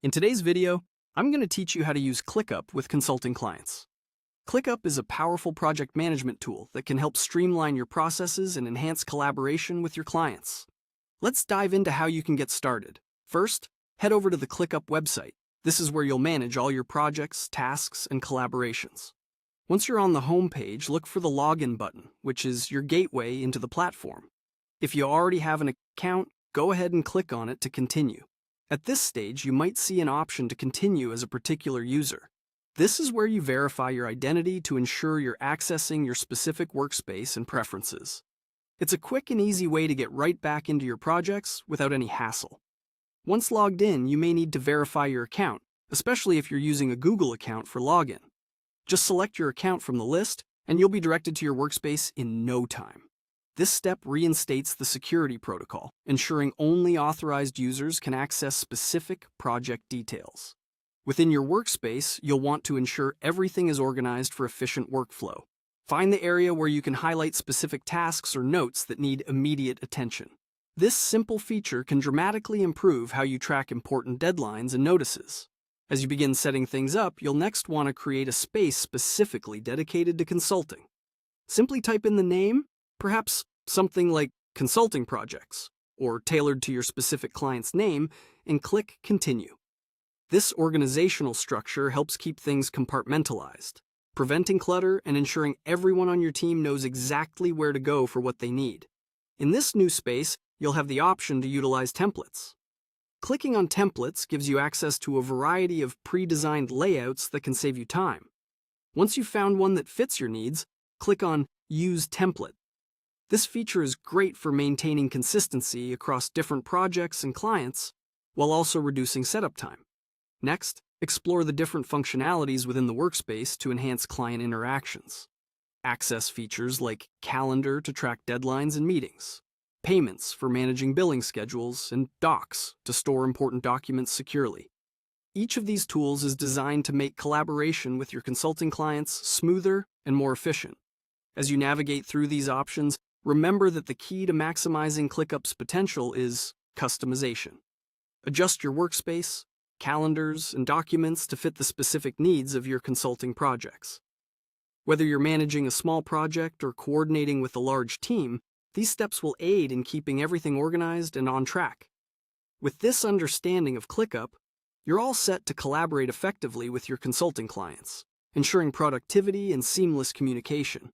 In today's video, I'm going to teach you how to use ClickUp with consulting clients. ClickUp is a powerful project management tool that can help streamline your processes and enhance collaboration with your clients. Let's dive into how you can get started. First, head over to the ClickUp website. This is where you'll manage all your projects, tasks, and collaborations. Once you're on the home page, look for the login button, which is your gateway into the platform. If you already have an account, go ahead and click on it to continue. At this stage, you might see an option to continue as a particular user. This is where you verify your identity to ensure you're accessing your specific workspace and preferences. It's a quick and easy way to get right back into your projects without any hassle. Once logged in, you may need to verify your account, especially if you're using a Google account for login. Just select your account from the list, and you'll be directed to your workspace in no time. This step reinstates the security protocol, ensuring only authorized users can access specific project details. Within your workspace, you'll want to ensure everything is organized for efficient workflow. Find the area where you can highlight specific tasks or notes that need immediate attention. This simple feature can dramatically improve how you track important deadlines and notices. As you begin setting things up, you'll next want to create a space specifically dedicated to consulting. Simply type in the name, perhaps something like consulting projects, or tailored to your specific client's name, and click Continue. This organizational structure helps keep things compartmentalized, preventing clutter and ensuring everyone on your team knows exactly where to go for what they need. In this new space, you'll have the option to utilize templates. Clicking on templates gives you access to a variety of pre-designed layouts that can save you time. Once you've found one that fits your needs, click on Use Template. This feature is great for maintaining consistency across different projects and clients, while also reducing setup time. Next, explore the different functionalities within the workspace to enhance client interactions. Access features like Calendar to track deadlines and meetings, Payments for managing billing schedules, and Docs to store important documents securely. Each of these tools is designed to make collaboration with your consulting clients smoother and more efficient. As you navigate through these options, remember that the key to maximizing ClickUp's potential is customization. Adjust your workspace, calendars, and documents to fit the specific needs of your consulting projects. Whether you're managing a small project or coordinating with a large team, these steps will aid in keeping everything organized and on track. With this understanding of ClickUp, you're all set to collaborate effectively with your consulting clients, ensuring productivity and seamless communication.